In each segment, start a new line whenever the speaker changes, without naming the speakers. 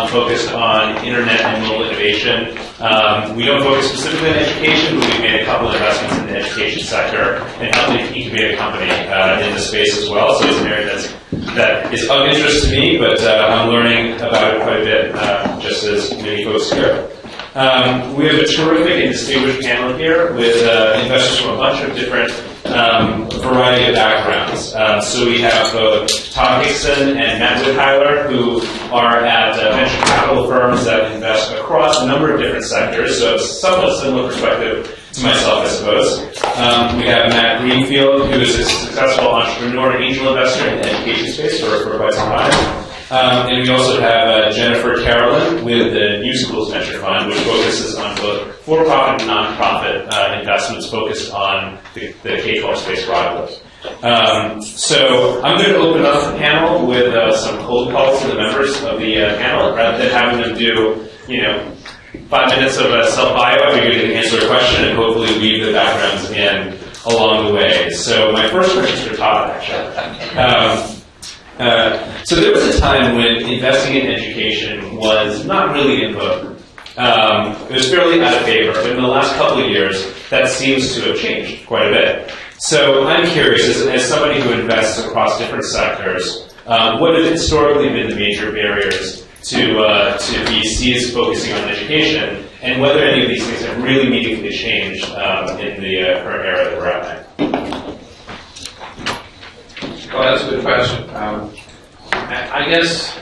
Focused on internet and mobile innovation. We don't focus specifically on education, but we've made a couple of investments in the education sector and helped incubate a company in the space as well. So it's an area that is of interest to me, but I'm learning about it quite a bit, just as many folks here. We have a terrific and distinguished panel here with investors from a bunch of different variety of backgrounds. So we have both Todd Hickson and Matt Whitheiler, who are at venture capital firms that invest across a number of different sectors, so it's somewhat similar perspective to myself, I suppose. We have Matt Greenfield, who is a successful entrepreneur and angel investor in the education space for quite some time. And we also have Jennifer Carolyn with the New Schools Venture Fund, which focuses on both for-profit and non-profit investments focused on the K-12 space broadly. So I'm going to open up the panel with some cold calls to the members of the panel, rather than having them do, 5 minutes of a self-bio. I figured they can answer a question and hopefully weave the backgrounds in along the way. So my first question is for Todd, actually. So there was a time when investing in education was not really in vogue. It was fairly out of favor, but in the last couple of years, that seems to have changed quite a bit. So I'm curious, as somebody who invests across different sectors, what have historically been the major barriers to VCs focusing on education, and whether any of these things have really meaningfully changed in the current era that we're at now?
Well, that's a good question. I guess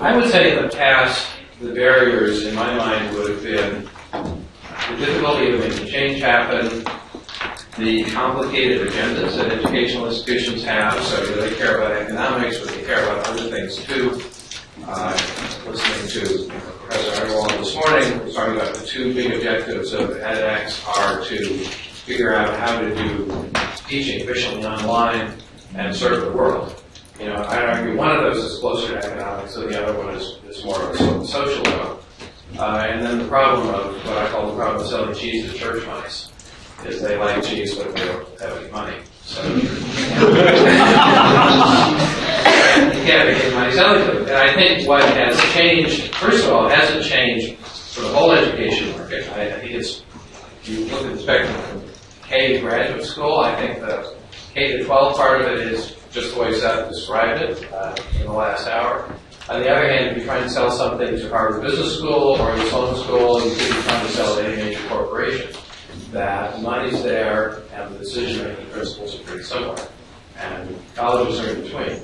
I would say in the past, the barriers in my mind would have been the difficulty of making change happen, the complicated agendas that educational institutions have, so do they care about economics, but they care about other things too. Listening to Professor Agarwal this morning, was talking about the two big objectives of edX are to figure out how to do teaching efficiently online and serve the world. I'd argue one of those is closer to economics, and the other one is more of a social one. And then the problem of what I call the problem of selling cheese to church mice is they like cheese, but they don't have any money. So you can't make money selling them. And I think what has changed, first of all, it hasn't changed for the whole education market. I think if you look at the spectrum from K to graduate school, I think the K to 12 part of it is just the way Seth described it in the last hour. On the other hand, if you're trying to sell something to Harvard Business School or the Sloan School, you could be trying to sell to any major corporation. That money's there and the decision-making principles are pretty similar. And colleges are in between.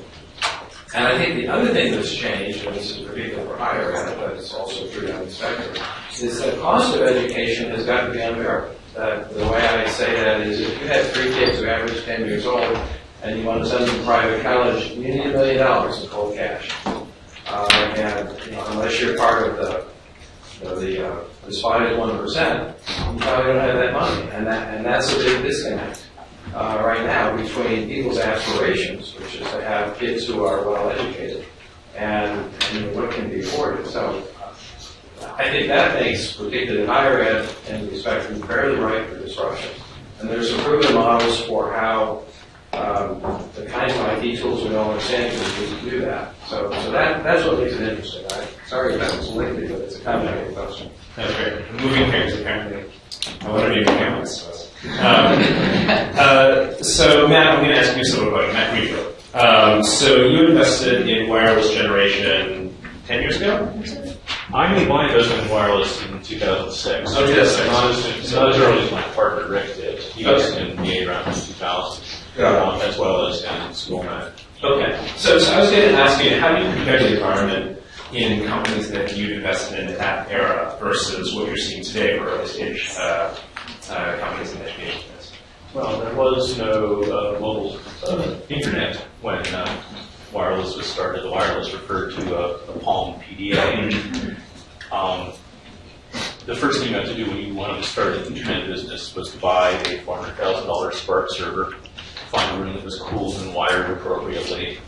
And I think the other thing that's changed, and this is particularly for higher ed, but it's also true on the spectrum, is the cost of education has got to be unbearable. The way I say that is if you had 3 kids who average 10 years old and you want to send them to private college, you need $1 million in cold cash. And unless you're part of the despised 1%, you probably don't have that money. And that's a big disconnect. right now between people's aspirations, which is to have kids who are well educated, and what can be afforded. So I think that makes, particularly higher ed and the spectrum, fairly ripe for disruption. And there's some proven models for how the kinds of IT tools we know understand can do that. So that's what makes it interesting. Sorry if that was lengthy, but it's a complicated question.
That's great. Moving pairs, apparently. I wonder if you can handle this. So, Matt, I'm going to ask you something about it. Matt Greenberg. So you invested in wireless generation 10 years ago?
I made my investment in wireless in 2006.
Oh, 2006.
Not as early as my partner Rick did. He was in the around 2000, as well as in SchoolNet.
Okay. So I was going to ask you, how do you compare the environment in companies that you invested in that era versus what you're seeing today for early stage companies in the education business?
Well, there was no mobile internet when wireless was started. The wireless referred to a Palm PDA. The first thing you had to do when you wanted to start an internet business was to buy a $400,000 Spark server, find a room that was cooled and wired appropriately,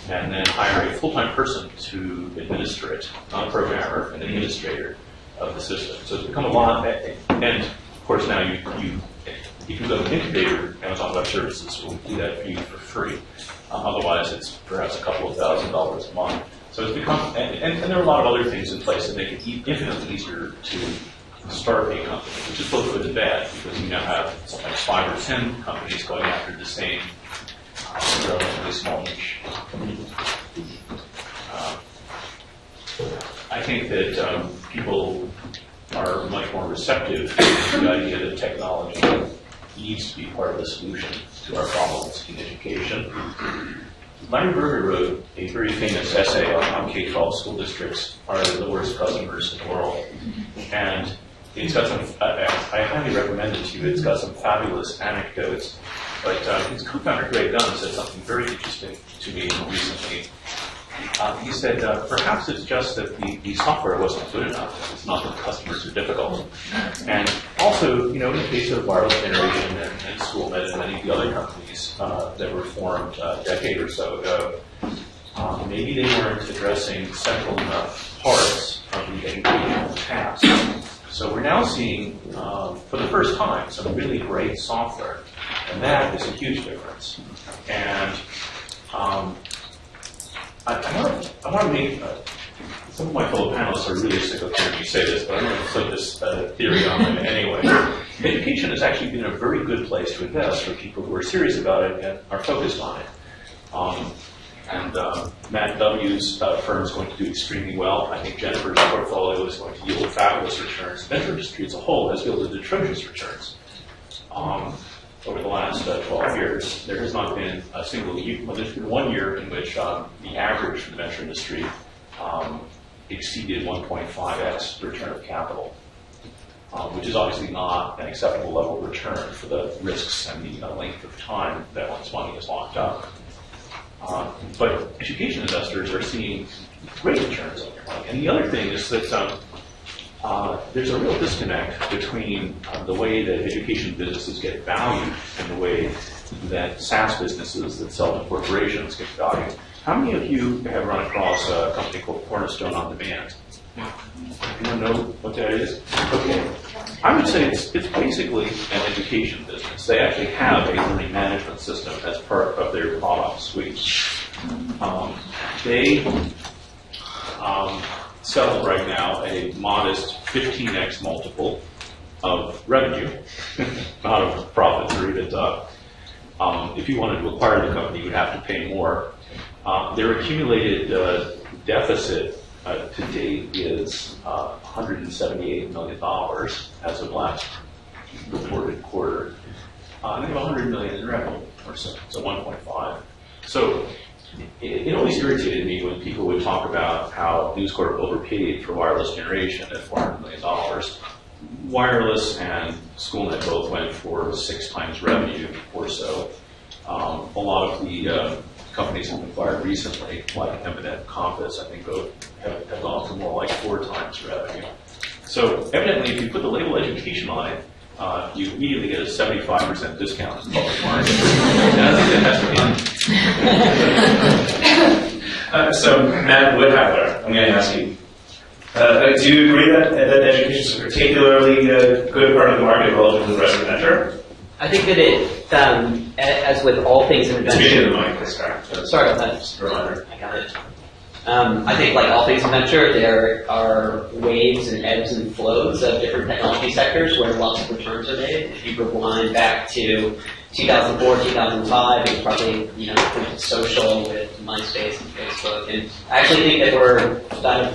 and then hire a full-time person to administer it, not a programmer, an administrator of the system. So it's become a lot, and of course now you if you go to an integrator, Amazon Web Services will do that for you for free. Otherwise, it's perhaps a couple of $1,000s a month. So it's become, and there are a lot of other things in place that make it infinitely easier to start a company, which is both good and bad, because you now have sometimes 5 or 10 companies going after the same relatively small niche. I think that people are much more receptive to the idea that technology needs to be part of the solution to our problems in education. Larry Berger wrote a very famous essay on K-12 school districts are the worst customers in the world. And it's got some, I highly recommend it to you, it's got some fabulous anecdotes. But his co-founder, Greg Dunn, said something very interesting to me recently. He said, perhaps it's just that the software wasn't good enough. It's not that customers are difficult. And also, in the case of wireless generation and SchoolNet and many of the other companies that were formed a decade or so ago, maybe they weren't addressing central enough parts of the educational task. So we're now seeing, for the first time, some really great software. And that is a huge difference. And I want to make, some of my fellow panelists are really sick of hearing me say this, but I'm going to put this theory on them anyway. Education has actually been a very good place to invest for people who are serious about it and are focused on it. Matt W's firm is going to do extremely well. I think Jennifer's portfolio is going to yield fabulous returns. The venture industry as a whole has yielded atrocious returns. Over the last 12 years, there has not been a single year, well, there's been 1 year in which the average for the venture industry exceeded 1.5x return of capital, which is obviously not an acceptable level of return for the risks and the length of time that one's money is locked up. But education investors are seeing great returns on their money. And the other thing is that there's a real disconnect between the way that education businesses get valued and the way that SaaS businesses that sell to corporations get valued. How many of you have run across a company called Cornerstone On Demand? Anyone know what that is? Okay. I would say it's basically an education business. They actually have a learning management system as part of their product suite. They sell right now a modest 15x multiple of revenue, not of profits or EBITDA. If you wanted to acquire the company, you would have to pay more. Their accumulated deficit to date is $178 million as of last reported quarter. And they have $100 million in revenue or so 1.5. So it always irritated me when people would talk about how News Corp overpaid for wireless generation at $400 million. Wireless and SchoolNet both went for 6 times revenue or so. A lot of the companies that have acquired recently, like Eminent and Compass, I think both have gone for more like 4 times revenue. So evidently, if you put the label education on it, you immediately get a 75% discount in public market. And I think that has to be.
So, Matt Woodhouser, I'm going to ask you. Do you agree that education is a particularly good part of the market relative to the rest of the venture?
I think that it, as with all things in venture.
Speaking of the mic, this guy.
Sorry about that.
Just a reminder.
I got it. I think, like all things in venture, there are waves and ebbs and flows of different technology sectors where lots of returns are made. If you rewind back to 2004, 2005, it was probably, social with MySpace and Facebook. And I actually think that we're kind of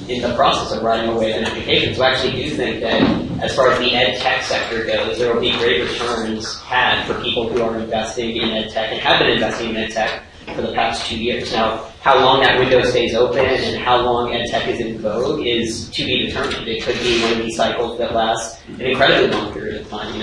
in the process of riding a wave in education. So I actually do think that as far as the ed tech sector goes, there will be great returns had for people who are investing in ed tech and have been investing in ed tech for the past 2 years. Now, how long that window stays open and how long ed tech is in vogue is to be determined. It could be one of these cycles that lasts an incredibly long period of time.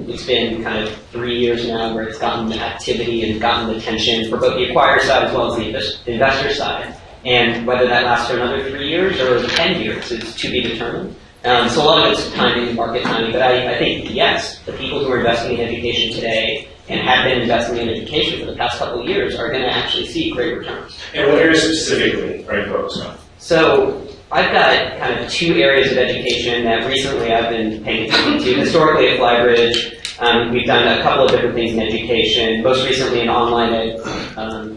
It's been kind of 3 years now where it's gotten the activity and gotten the attention for both the acquirer side as well as the investor side. And whether that lasts for another 3 years or 10 years is to be determined. So a lot of it's timing, market timing, but I think, yes, the people who are investing in education today and have been investing in education for the past couple of years are going to actually see great returns.
And what areas specifically are you focused on?
So I've got kind of 2 areas of education that recently I've been paying attention to. Historically at Flybridge, we've done a couple of different things in education, most recently an online ed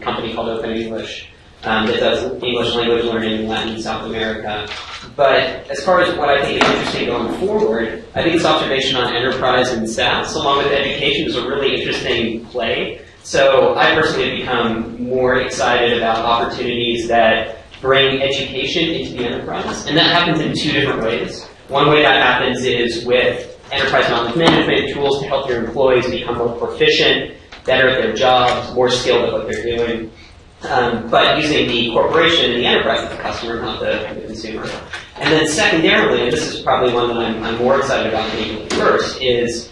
company called Open English. That does English language learning in Latin and South America. But as far as what I think is interesting going forward, I think this observation on enterprise and SaaS, along with education, is a really interesting play. So I personally have become more excited about opportunities that bring education into the enterprise. And that happens in 2 different ways. One way that happens is with enterprise knowledge management tools to help your employees become more proficient, better at their jobs, more skilled at what they're doing. But using the corporation and the enterprise as the customer, not the consumer. And then secondarily, and this is probably one that I'm more excited about than even first, is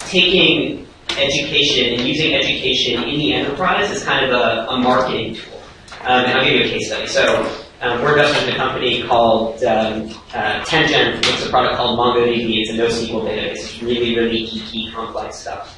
taking education and using education in the enterprise as kind of a marketing tool. And I'll give you a case study. So we're invested in a company called Tengen, which is a product called MongoDB. It's a NoSQL database. It's really, really geeky, complex stuff.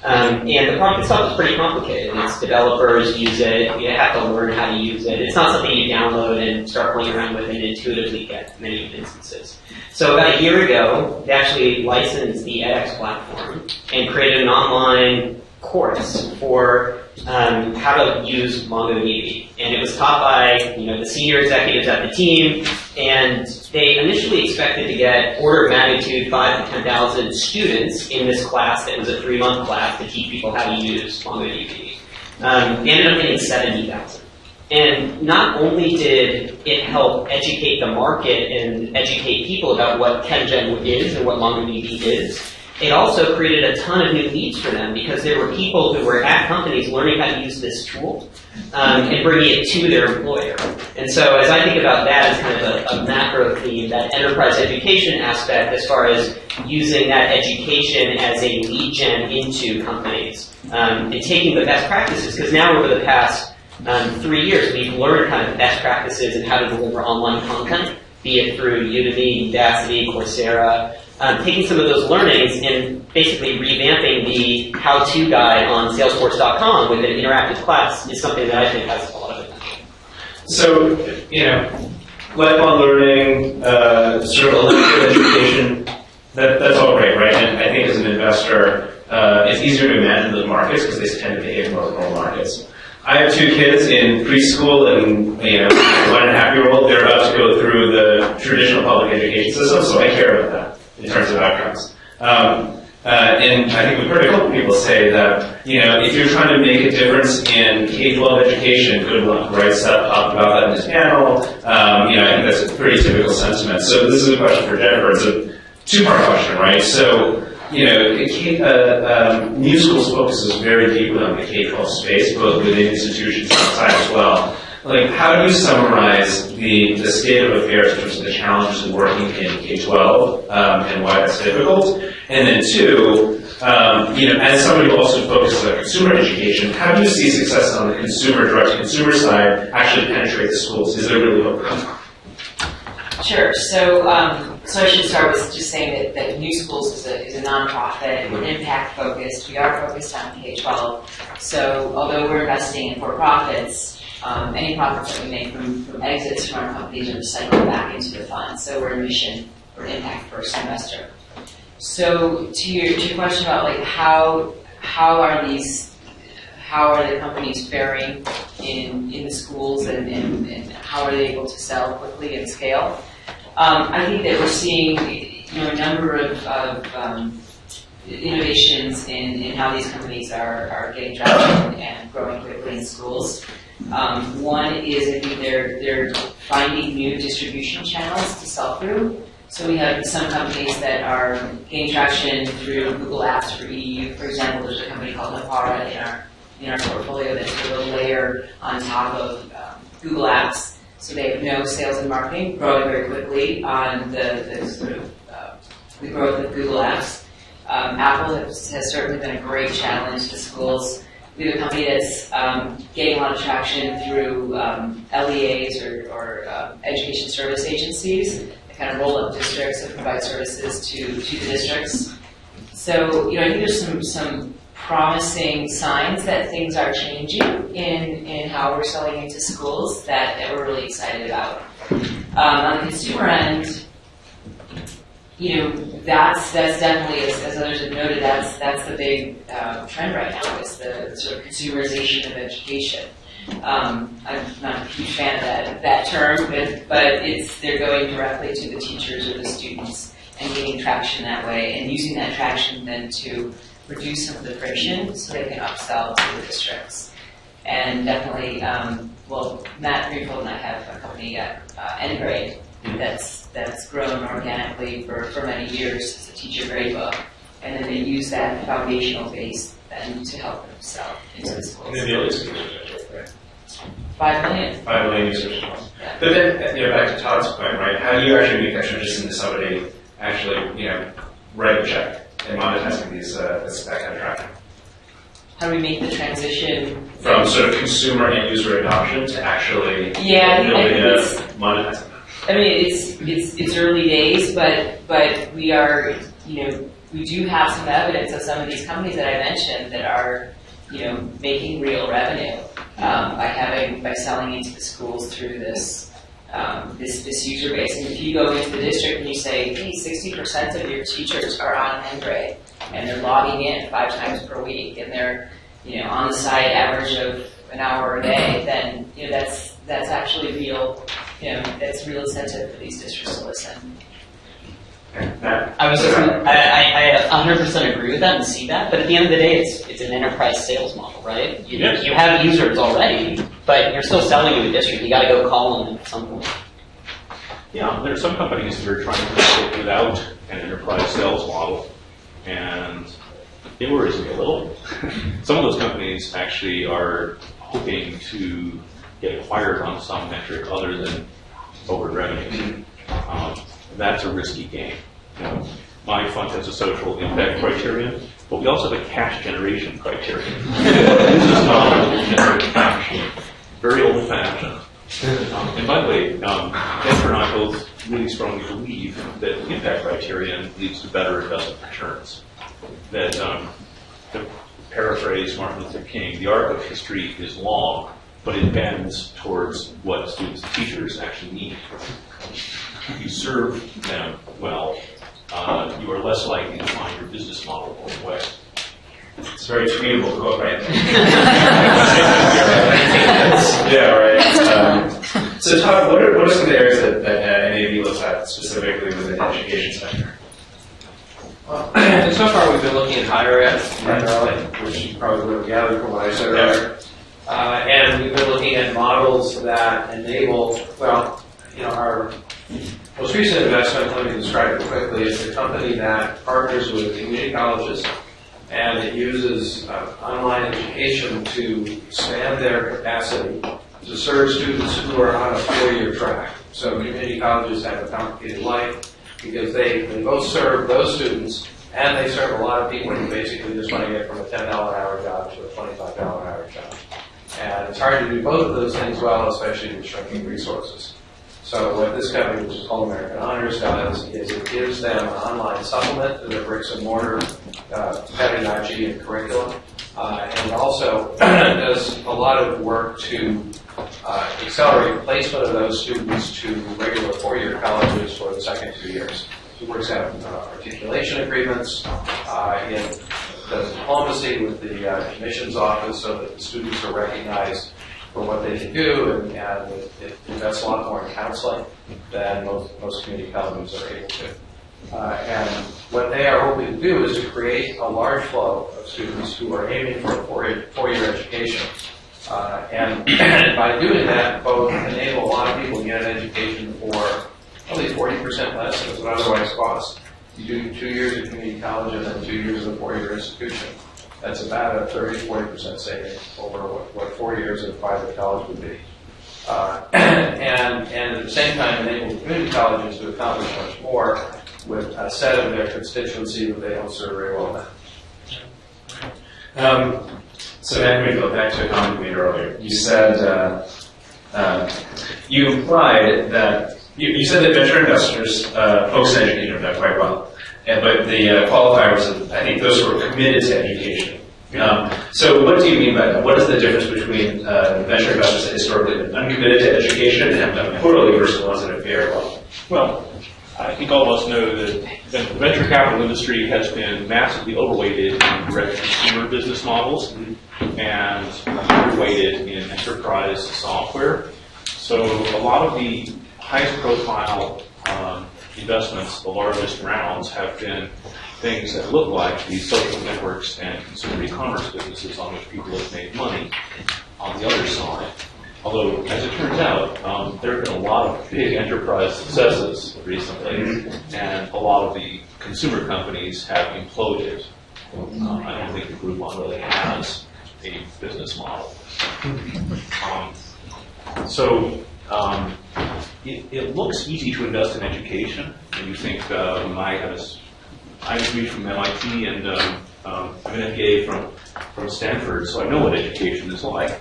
And the product itself is pretty complicated. It's developers use it. You have to learn how to use it. It's not something you download and start playing around with and intuitively get many instances. So about a year ago, they actually licensed the edX platform and created an online course for how to use MongoDB. And it was taught by the senior executives at the team, and they initially expected to get order of magnitude 5,000 to 10,000 students in this class that was a 3-month class to teach people how to use MongoDB. They ended up getting 70,000. And not only did it help educate the market and educate people about what Tengen is and what MongoDB is, it also created a ton of new leads for them because there were people who were at companies learning how to use this tool and bringing it to their employer. And so as I think about that as kind of a macro theme, that enterprise education aspect as far as using that education as a lead gen into companies and taking the best practices, because now over the past 3 years we've learned kind of best practices and how to deliver online content, be it through Udemy, Udacity, Coursera, taking some of those learnings and basically revamping the how-to guide on Salesforce.com with an interactive class is something that I think has a lot of potential.
So, lifelong learning, sort of elective education, that's all great, right? And I think as an investor, it's easier to imagine those markets because they tend to behave more like normal markets. I have 2 kids in preschool and 1.5-year-old. They're about to go through the traditional public education system, so I care about that in terms of outcomes. And I think we've heard a couple people say that, if you're trying to make a difference in K-12 education, good luck, right? Seth talked about that in his panel. I think that's a pretty typical sentiment. So this is a question for Jennifer. It's a 2-part question, right? So, New Schools focuses very deeply on the K-12 space, both within institutions and outside as well. Like, how do you summarize the state of affairs in terms of the challenges of working in K-12 and why that's difficult? And then 2, as somebody who also focuses on consumer education, how do you see success on the consumer, direct-to-consumer side actually penetrate the schools? Is there really hope?
Sure. So So I should start with just saying that New Schools is a nonprofit. We're impact focused. We are focused on K-12. So although we're investing in for-profits, any profits that we make from exits from our companies are recycled back into the fund. So we're a mission or impact first investor. So to your question about like how are the companies faring in the schools and how are they able to sell quickly and scale? I think that we're seeing a number of innovations in how these companies are getting traction and growing quickly in schools. One is I think they're finding new distribution channels to sell through. So we have some companies that are gaining traction through Google Apps for EU. For example, there's a company called Napara in our portfolio that's sort of a layer on top of Google Apps. So they have no sales and marketing, growing very quickly on the sort of the growth of Google Apps. Apple has certainly been a great challenge to schools. We have a company that's gaining a lot of traction through LEAs or education service agencies that kind of roll up districts and provide services to the districts. So I think there's some promising signs that things are changing in how we're selling into schools that we're really excited about. On the consumer end, that's definitely, as others have noted, that's the big trend right now, is the sort of consumerization of education. I'm not a huge fan of that term, but they're going directly to the teachers or the students and gaining traction that way, and using that traction then to reduce some of the friction so they can upsell to the districts. And definitely, Matt Greenfield and I have a company at Endgrade that's grown organically for many years as a teacher grade book, and then they use that foundational base then to help them sell into the schools.
And then the early schools, right?
5 million.
5 million users.
Yeah.
But then, back to Todd's point, right? How do you actually make that transition to somebody actually, writing a check and monetizing that kind of traffic?
How do we make the transition
From sort of consumer and user adoption to actually building monetizing?
I mean, it's early days, but we are, we do have some evidence of some of these companies that I mentioned that are, making real revenue by selling into the schools through this user base. And if you go into the district and you say, hey, 60% of your teachers are on Endgrade and they're logging in 5 times per week and they're, on the side average of an hour a day, then that's actually real. That's real incentive for these districts to listen.
I 100% agree with that and see that, but at the end of the day, it's an enterprise sales model, right? You have users already, but you're still selling to a district. You got to go call them at some point.
Yeah, there are some companies that are trying to do it without an enterprise sales model, and it worries me a little. Some of those companies actually are hoping to get acquired on some metric other than forward revenue. That's a risky game. My fund has a social impact criterion, but we also have a cash generation criterion. This is not generate cash. Very old-fashioned. And by the way, Jennifer and I both really strongly believe that the impact criterion leads to better investment returns. That, to paraphrase Martin Luther King, the arc of history is long, but it bends towards what students and teachers actually need. If you serve them well, you are less likely to find your business model going away.
It's a very tweetable quote, right? Yeah, right. So Todd, what are some of the areas that NAV looks at specifically within the education sector?
Well, so far we've been looking at higher ed, primarily, which you probably would have gathered from what I said earlier. And we've been looking at models that enable, our most recent investment, let me describe it quickly, is a company that partners with community colleges, and it uses online education to expand their capacity to serve students who are on a 4-year track. So community colleges have a complicated life because they both serve those students and they serve a lot of people who basically just want to get from a $10 an hour job to a $25 an hour job. And it's hard to do both of those things well, especially with shrinking resources. So what this company, which is called American Honors, does is it gives them an online supplement to their bricks and mortar pedagogy and curriculum, and also does a lot of work to accelerate placement of those students to regular four-year colleges for the second 2 years. It works out articulation agreements. It does diplomacy with the admissions office so that the students are recognized for what they can do, and it invests a lot more in counseling than most community colleges are able to. And what they are hoping to do is to create a large flow of students who are aiming for a four-year education. And by doing that, both enable a lot of people to get an education for only 40% less than it would otherwise cost. You do 2 years of community college and then 2 years of a four-year institution. That's about a 30-40% saving over what 4 years of private college would be. And at the same time enable community colleges to accomplish much more with a set of their constituency that they don't serve very well now.
So then we go back to a comment you made earlier. You said, you implied that, you said that venture investors focus on education have done quite well. But the qualifiers, I think those who are committed to education. So what do you mean by that? What is the difference between venture investors that historically have been uncommitted to education and have done poorly versus the ones that have very well?
Well, I think all of us know that the venture capital industry has been massively overweighted in direct-to-consumer business models and underweighted in enterprise software. So a lot of the highest profile investments, the largest rounds, have been things that look like these social networks and consumer e-commerce businesses on which people have made money on the other side. Although, as it turns out, there have been a lot of big enterprise successes recently, and a lot of the consumer companies have imploded. I don't think the Groupon really has a business model. It looks easy to invest in education, and you think I agree from MIT and I'm an MBA from Stanford, so I know what education is like.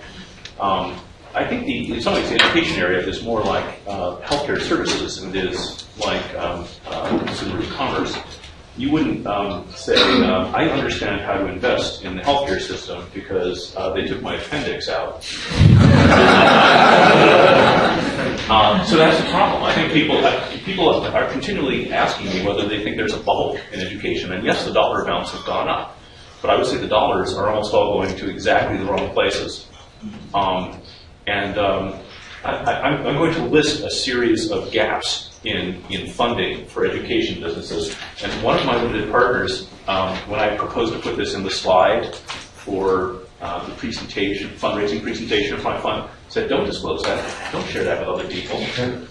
I think in some ways the education area is more like healthcare services than it is like consumer e-commerce. You wouldn't say, I understand how to invest in the healthcare system because they took my appendix out. So that's the problem. I think people are continually asking me whether they think there's a bubble in education. And yes, the dollar amounts have gone up. But I would say the dollars are almost all going to exactly the wrong places. I'm going to list a series of gaps in funding for education businesses. And one of my limited partners, when I proposed to put this in the slide for the presentation, fundraising presentation of my fund, said, don't disclose that. Don't share that with other people.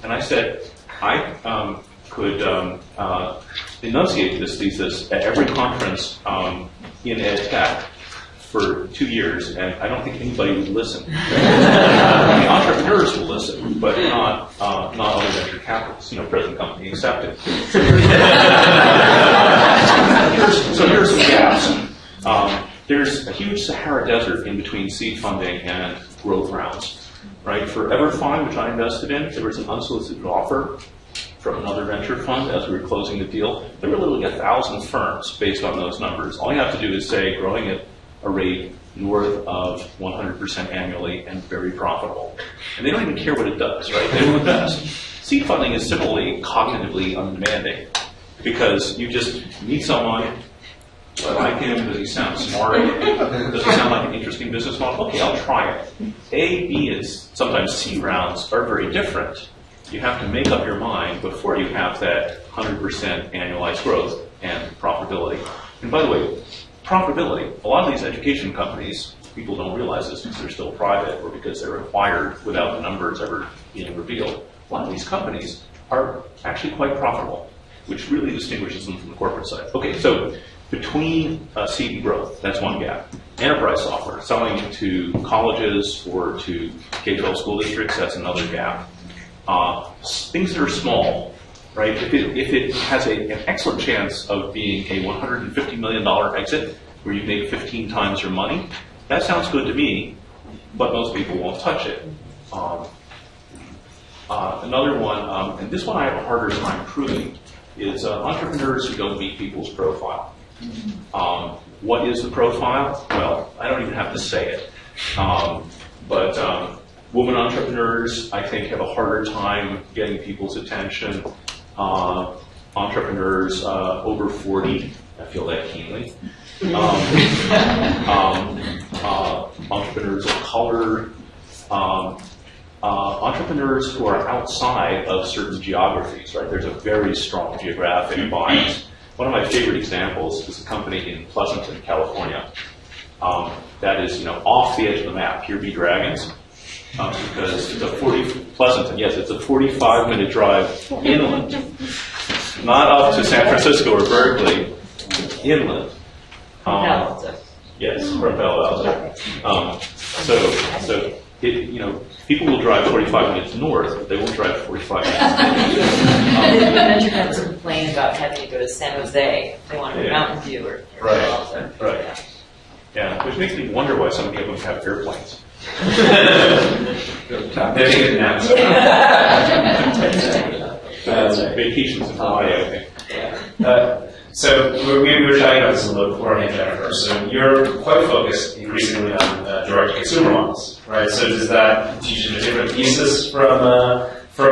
And I said, I could enunciate this thesis at every conference in ed tech for 2 years, and I don't think anybody would listen. The entrepreneurs will listen, but not other venture capitalists, present company accepted. So here's some gaps. There's a huge Sahara Desert in between seed funding and growth rounds, right? For EverFund, which I invested in, there was an unsolicited offer from another venture fund as we were closing the deal. There were literally 1,000 firms based on those numbers. All you have to do is say growing at a rate north of 100% annually and very profitable. And they don't even care what it does, right? They will invest. Seed funding is similarly cognitively undemanding because you just meet someone, do I like him? Does he sound smart? Does he sound like an interesting business model? Okay, I'll try it. A, B, and sometimes C rounds are very different. You have to make up your mind before you have that 100% annualized growth and profitability. And by the way, profitability, a lot of these education companies, people don't realize this because they're still private or because they're acquired without the numbers ever being revealed. A lot of these companies are actually quite profitable, which really distinguishes them from the corporate side. Okay, so between seed and growth, that's one gap. Enterprise software, selling to colleges or to K-12 school districts, that's another gap. Things that are small, right? If it has an excellent chance of being a $150 million exit where you make 15 times your money, that sounds good to me, but most people won't touch it. Another one, and this one I have a harder time proving, is entrepreneurs who don't meet people's profile. What is the profile? Well, I don't even have to say it. But women entrepreneurs, I think, have a harder time getting people's attention. Entrepreneurs over 40, I feel that keenly. Entrepreneurs of color. Entrepreneurs who are outside of certain geographies, right? There's a very strong geographic bias. One of my favorite examples is a company in Pleasanton, California. That is, off the edge of the map. Here be dragons, because it's Pleasanton. Yes, it's a 45-minute drive inland, not up to San Francisco or Berkeley, inland. Yes, from Palo Alto. So people will drive 45 minutes north, but they won't drive 45 minutes.
Venture capitalists complain about having to go to San Jose. They want a Mountain View or Palo Alto.
Right. Yeah, which makes me wonder why so many of them have airplanes.
They're taking naps.
Vacations in Hawaii, I think.
So we were talking about this a little beforehand, Jennifer. So you're quite focused increasingly on direct-to-consumer models, right? So does that teach you a different thesis from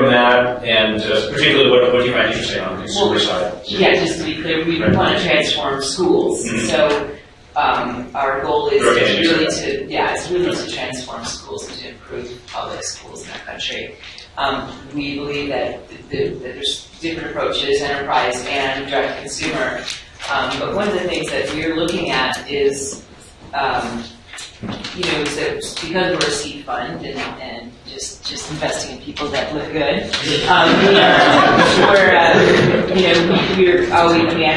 that? And particularly, what do you find interesting on the consumer side?
Yeah, just to be clear, we want to transform schools. Mm-hmm. So our goal is really to transform schools and to improve public schools in our country. We believe that there's different approaches, enterprise and direct consumer. But one of the things that we're looking at is, so because we're a seed fund and just investing in people that look good,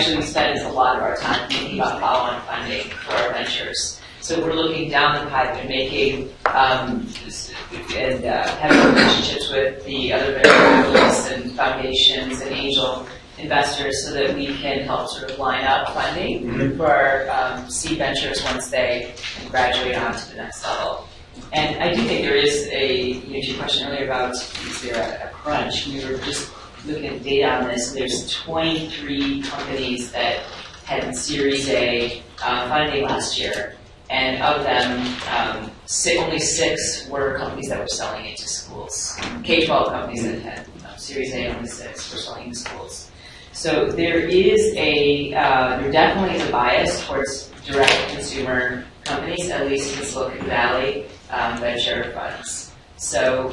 we spend a lot of our time thinking about follow-on funding for our ventures. So we're looking down the pipe and making having relationships with the other venture capitalists and foundations and angel investors so that we can help sort of line up funding for our seed ventures once they graduate on to the next level. And I do think there is to your question earlier about is there a crunch? We were just looking at data on this. There's 23 companies that had Series A funding last year. And of them, only 6 were companies that were selling it to schools. K-12 companies that had Series A, only 6 were selling to schools. So there definitely is a bias towards direct consumer companies, at least in Silicon Valley venture funds. So,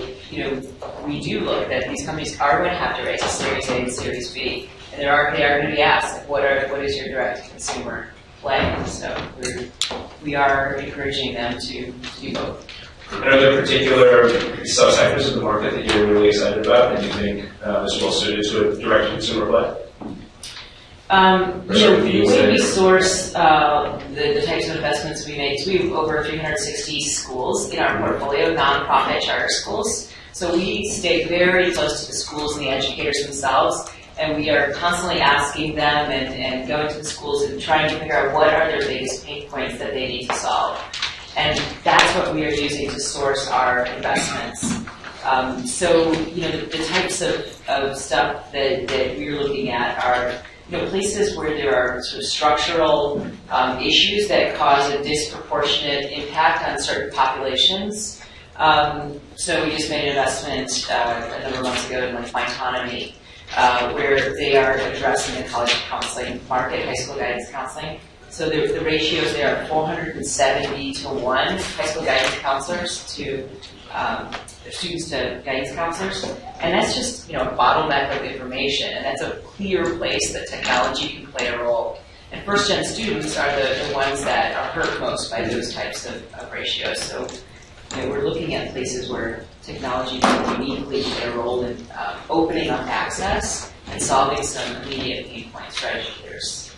we do look that these companies are going to have to raise a Series A and Series B, and they are going to be asked, what is your direct consumer play? So we are encouraging them to do both.
And are there particular subsectors of the market that you're really excited about and you think is well suited to a direct consumer play?
The way we source the types of investments we make, we have over 360 schools in our portfolio, nonprofit charter schools. So we stay very close to the schools and the educators themselves, and we are constantly asking them and going to the schools and trying to figure out what are their biggest pain points that they need to solve. And that's what we are using to source our investments. The types of stuff that we're looking at are places where there are sort of structural issues that cause a disproportionate impact on certain populations. So we just made an investment a number of months ago in Autonomy, where they are addressing the college counseling market, high school guidance counseling. So the ratios there are 470 to 1 high school guidance counselors to students to guidance counselors. And that's just a bottleneck of information, and that's a clear place that technology can play a role. And first-gen students are the ones that are hurt most by those types of ratios. So we're looking at places where technology can uniquely play a role in opening up access and solving some immediate pain points for educators.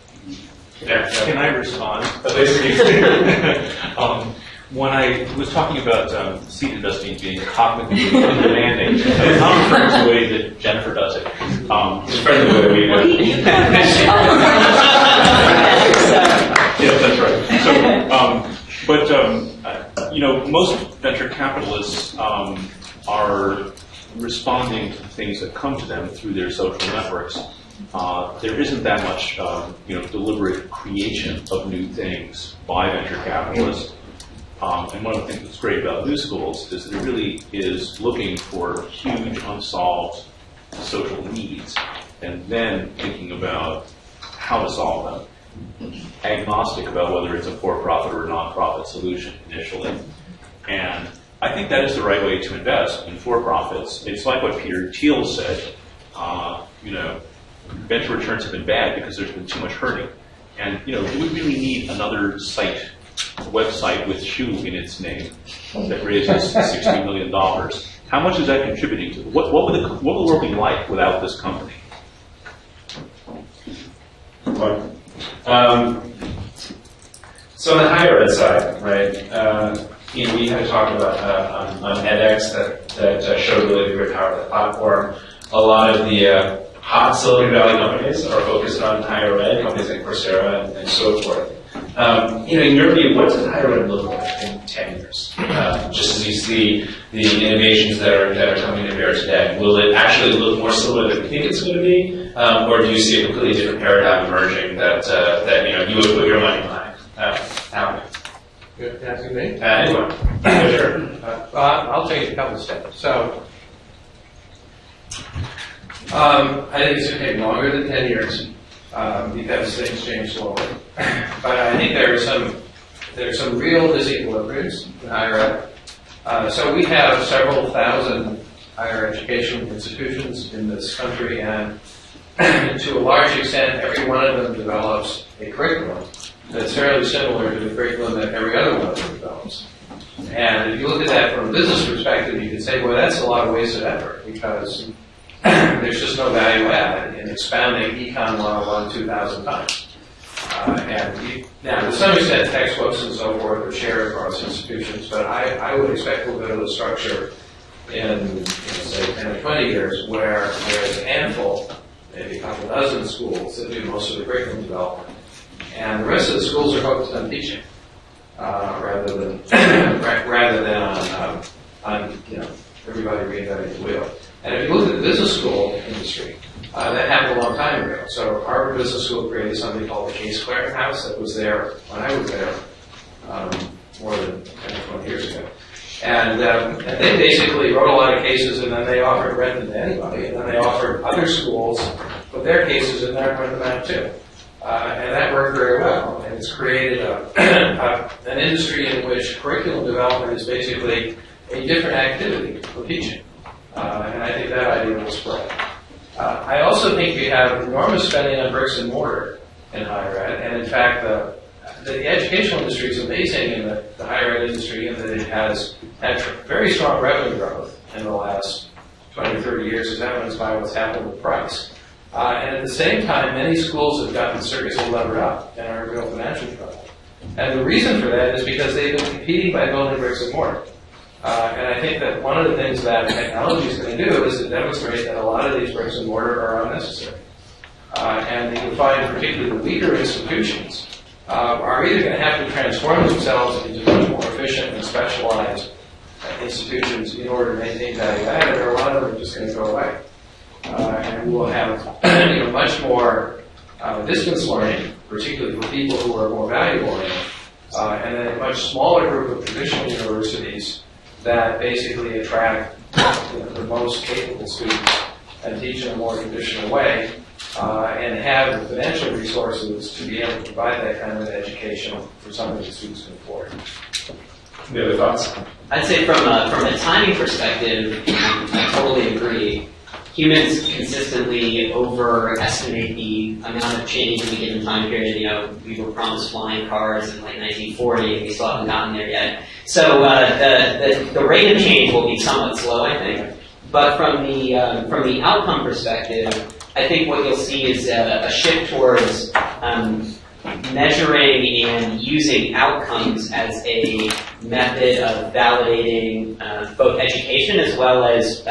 Can I respond? When I was talking about seed investing being cognitively demanding, I was not referring to the way that Jennifer does it. It's probably the way we do it. Yes, that's right. So, most venture capitalists are responding to the things that come to them through their social networks. There isn't that much deliberate creation of new things by venture capitalists. And one of the things that's great about new schools is that it really is looking for huge unsolved social needs and then thinking about how to solve them. Agnostic about whether it's a for-profit or a non-profit solution initially. And I think that is the right way to invest in for-profits. It's like what Peter Thiel said, venture returns have been bad because there's been too much hurting. And, do we really need another website with shoe in its name that raises $60 million? How much is that contributing to? What would the world be like without this company?
So on the higher ed side, right, we had talked about on edX that showed really the great power of the platform. A lot of the hot Silicon Valley companies are focused on higher ed, companies like Coursera and so forth. In your view, what does higher ed look like in 10 years? Just as you see the innovations that are coming to bear today, will it actually look more similar than we think it's going to be, or do you see a completely different paradigm emerging that you would put your money behind? How?
You're asking me?
Anyone? Sure.
I'll take a couple of steps. So, I think it's going to take longer than 10 years because things change slowly. But I think there are some real disequilibriums in higher ed. So we have several thousand higher education institutions in this country, and to a large extent, every one of them develops a curriculum that's fairly similar to the curriculum that every other one of them develops. And if you look at that from a business perspective, you can say, well, that's a lot of wasted effort because there's just no value add in expounding Econ 101 2,000 times. Now, to some extent, textbooks and so forth are shared across institutions, but I would expect we'll go to the structure in, say, 10 or 20 years where there's a handful, maybe a couple dozen schools that do most of the curriculum development. And the rest of the schools are focused on teaching rather than on everybody reinventing the wheel. And if you look at the business school industry, that happened a long time ago. So Harvard Business School created something called the Case Clearinghouse that was there when I was there more than 10 or 20 years ago. And they basically wrote a lot of cases, and then they offered rent them to anybody, and then they offered other schools put their cases in there and rent them out too. And that worked very well. And it's created an industry in which curriculum development is basically a different activity for teaching. And I think that idea will spread. I also think we have enormous spending on bricks and mortar in higher ed. And in fact, the educational industry is amazing in the higher ed industry in that it has had very strong revenue growth in the last 20 or 30 years, as evidenced by what's happened with price. And at the same time, many schools have gotten seriously levered up and are in real financial trouble. And the reason for that is because they've been competing by building bricks and mortar. And I think that one of the things that technology is going to do is to demonstrate that a lot of these bricks and mortar are unnecessary. And you can find particularly the weaker institutions are either going to have to transform themselves into much more efficient and specialized institutions in order to maintain value added, or a lot of them are just going to go away. And we'll have much more distance learning, particularly for people who are more value-oriented, and then a much smaller group of traditional universities that basically attract the most capable students and teach in a more traditional way, and have the financial resources to be able to provide that kind of education for something that students can afford.
Any other thoughts?
I'd say from a timing perspective, I totally agree. Humans consistently overestimate the amount of change in a given time period. We were promised flying cars in like 1940, and we still haven't gotten there yet. So the rate of change will be somewhat slow, I think. But from the outcome perspective, I think what you'll see is a shift towards measuring and using outcomes as a method of validating both education as well as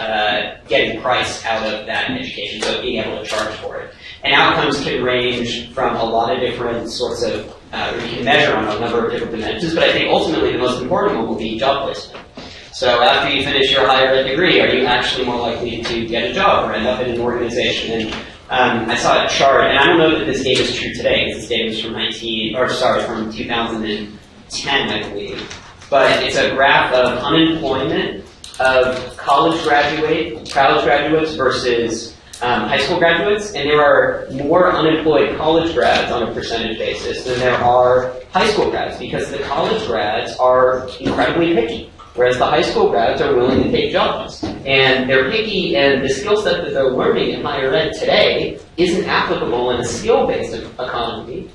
getting price out of that education, so being able to charge for it. And outcomes can range from a lot of different sorts of, you can measure on a number of different dimensions, but I think ultimately the most important one will be job placement. So after you finish your higher ed degree, are you actually more likely to get a job or end up in an organization? And I saw a chart, and I don't know that this data is true today, because this data was from 2010, I believe. But it's a graph of unemployment of college graduates versus high school graduates, and there are more unemployed college grads on a percentage basis than there are high school grads, because the college grads are incredibly picky, whereas the high school grads are willing to take jobs. And they're picky, and the skill set that they're learning in higher ed today isn't applicable in a skill-based economy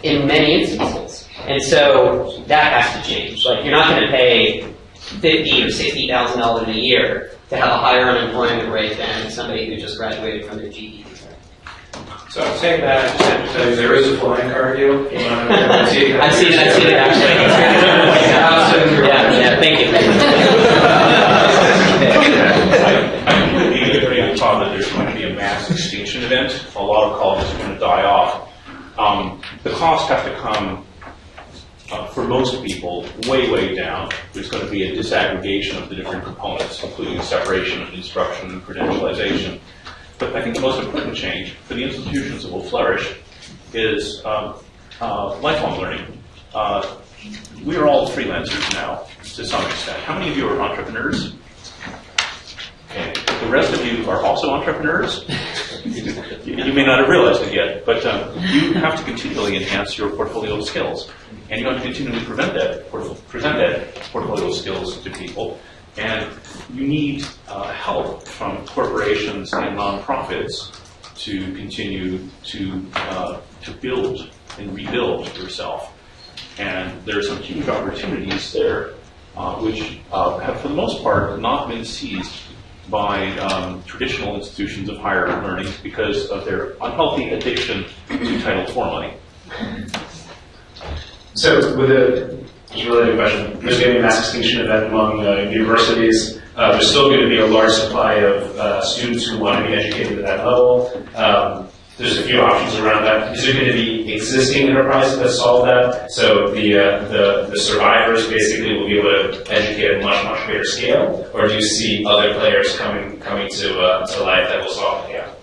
in many instances. And so that has to change. Like, you're not going to pay $50,000 or $60,000 a year to have a higher unemployment rate than somebody who just graduated from their GED.
So I'm saying that, I just have to tell you, there is a flying car deal.
I've seen it actually. Yeah, thank you.
I completely agree with Todd that there's going to be a mass extinction event. A lot of colleges are going to die off. The costs have to come, for most people, way, way down. There's going to be a disaggregation of the different components, including separation of instruction and credentialization. But I think the most important change for the institutions that will flourish is lifelong learning. We are all freelancers now, to some extent. How many of you are entrepreneurs? Okay. The rest of you are also entrepreneurs. You may not have realized it yet, but you have to continually enhance your portfolio skills. And you have to continually present that portfolio skills to people. And you need help from corporations and nonprofits to continue to build and rebuild yourself. And there are some huge opportunities there, which have, for the most part, not been seized by traditional institutions of higher learning because of their unhealthy addiction to Title IV money.
So, with just a related question, there's going to be a mass extinction event among universities. There's still going to be a large supply of students who want to be educated at that level. There's a few options around that. Is there going to be existing enterprises that solve that? So the survivors basically will be able to educate at a much, much bigger scale? Or do you see other players coming to life that will solve the gap?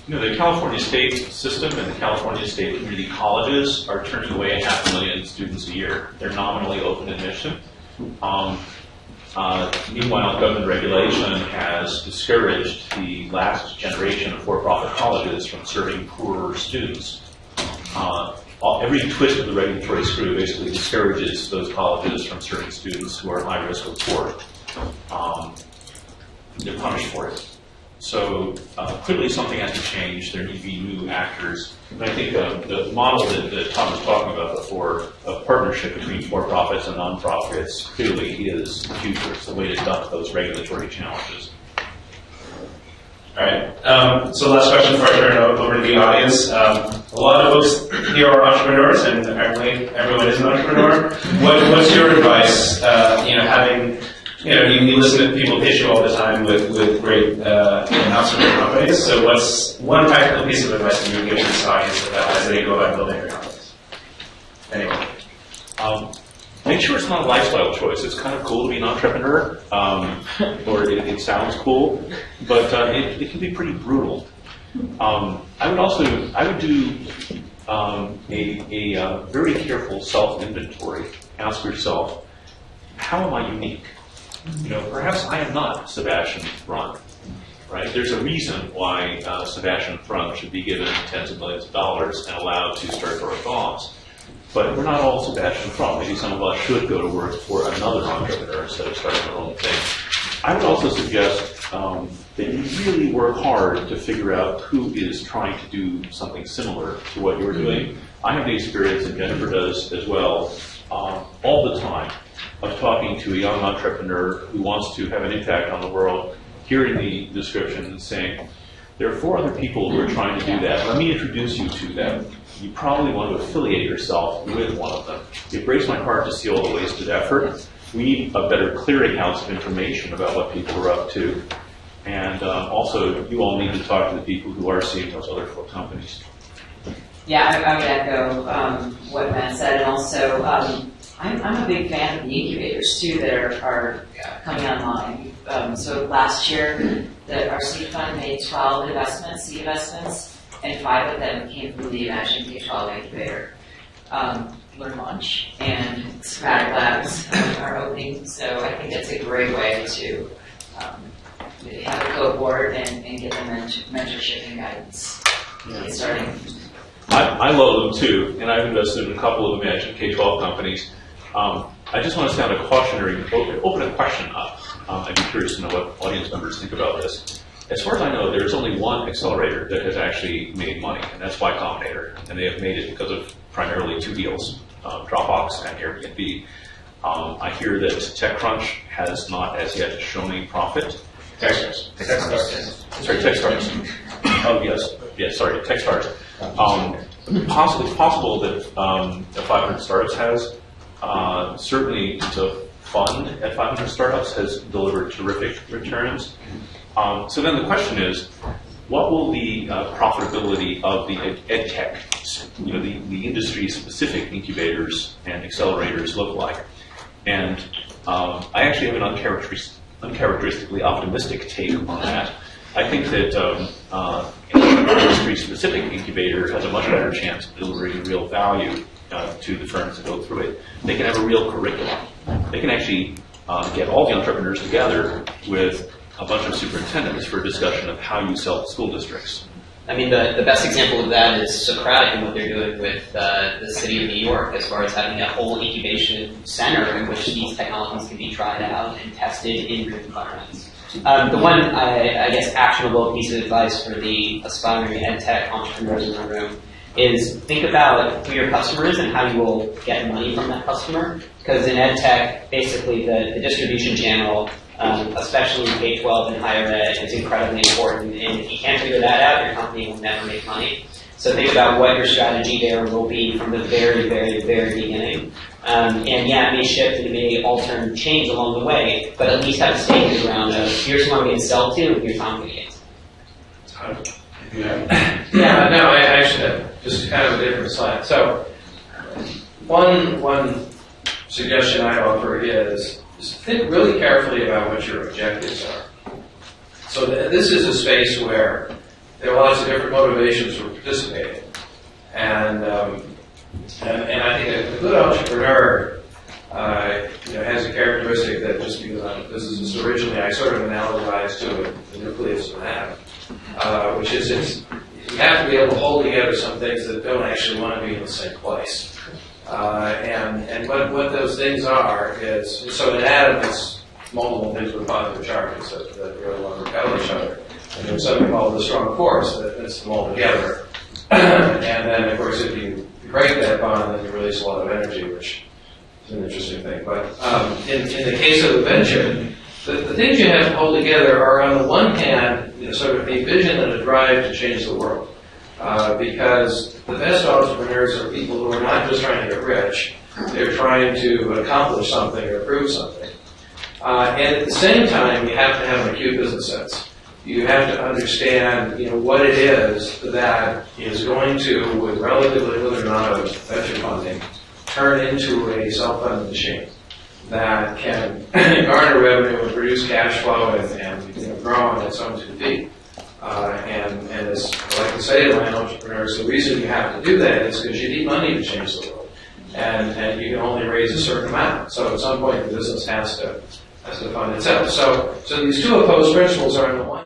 You know, the California state system and the California state community colleges are turning away 500,000 students a year. They're nominally open admission. Meanwhile, government regulation has discouraged the last generation of for-profit colleges from serving poorer students. Every twist of the regulatory screw basically discourages those colleges from serving students who are high risk or poor. They're punished for it. So clearly something has to change. There need to be new actors. And I think the model that Tom was talking about before, of partnership between for-profits and non-profits, clearly is the future. It's the way to duck those regulatory challenges.
All right. So last question before I turn it over to the audience. A lot of folks here are entrepreneurs, and apparently everyone is an entrepreneur. What's your advice? Having you listen to people pitch you all the time with great not-so-great companies. So what's one practical piece of advice that you would give to this audience as they go about building their companies? Anyway.
Make sure it's not a lifestyle choice. It's kind of cool to be an entrepreneur, or it sounds cool, but it can be pretty brutal. I would do a very careful self-inventory. Ask yourself, how am I unique? Perhaps I am not Sebastian Thrun, right? There's a reason why Sebastian Thrun should be given tens of millions of dollars and allowed to start throwing bombs. But we're not all Sebastian Thrun. Maybe some of us should go to work for another entrepreneur instead of starting our own thing. I would also suggest that you really work hard to figure out who is trying to do something similar to what you're doing. I have the experience, and Jennifer does as well, all the time, of talking to a young entrepreneur who wants to have an impact on the world, hearing the description and saying, there are 4 other people who are trying to do that. Let me introduce you to them. You probably want to affiliate yourself with one of them. It breaks my heart to see all the wasted effort. We need a better clearinghouse of information about what people are up to. And also, you all need to talk to the people who are seeing those other 4 companies.
Yeah, I would echo what Matt said, and also I'm a big fan of the incubators too that are coming online. So last year, our seed fund made 12 seed investments, and 5 of them came from the Imagine K-12 incubator. Learn Lunch and Schematic Labs are opening, so I think that's a great way to have a cohort and get them mentorship and guidance. Get starting.
I love them too, and I've invested in a couple of Imagine K-12 companies. I just want to sound a cautionary, open a question up. I'd be curious to know what audience members think about this. As far as I know, there's only one accelerator that has actually made money, and that's Y Combinator, and they have made it because of primarily 2 deals, Dropbox and Airbnb. I hear that TechCrunch has not as yet shown a profit.
Techstars.
Sorry, Techstars. Oh, yes, sorry, Techstars. It's possible that the 500 Startups has. Certainly, the fund at 500 Startups has delivered terrific returns. So then the question is, what will the profitability of the ed tech, the industry-specific incubators and accelerators look like? And I actually have an uncharacteristically optimistic take on that. I think that an industry-specific incubator has a much better chance of delivering real value to the firms that go through it. They can have a real curriculum. They can actually get all the entrepreneurs together with a bunch of superintendents for a discussion of how you sell to school districts.
I mean, the best example of that is Socratic and what they're doing with the city of New York as far as having a whole incubation center in which these technologies can be tried out and tested in real environments. The one, I guess, actionable piece of advice for the aspiring ed tech entrepreneurs in the room is think about who your customer is and how you will get money from that customer. Because in ed tech, basically the distribution channel, especially in K-12 and higher ed, is incredibly important. And if you can't figure that out, your company will never make money. So think about what your strategy there will be from the very, very, very beginning. And yeah, it may shift and it may alter and change along the way, but at least have a stake in the ground of here's who I'm going to sell to and here's how I'm going to get to.
Yeah, no, I actually have just kind of a different slide. So one suggestion I offer is think really carefully about what your objectives are. So this is a space where there are lots of different motivations for participating. And I think a good entrepreneur has a characteristic that just because I'm a physicist originally, I sort of analogized to the nucleus of an atom, which is you have to be able to hold together some things that don't actually want to be in the same place. And what those things are is, so an atom is multiple things with positive charges that really want to repel each other. And there's something called the strong force that knits them all together. And then, of course, if you break that bond, then you release a lot of energy, which is an interesting thing. But in the case of the venture, the things you have to hold together are, on the one hand, sort of a vision and a drive to change the world. Because the best entrepreneurs are people who are not just trying to get rich, they're trying to accomplish something or prove something. And at the same time, you have to have an acute business sense. You have to understand, what it is that is going to, with relatively little amount of venture funding, turn into a self-funded machine that can garner revenue and produce cash flow and grow on its own 2 feet. And as I like to say to my entrepreneurs, the reason you have to do that is because you need money to change the world. And you can only raise a certain amount. So at some point, the business has to fund itself. So these two opposed principles are, on the one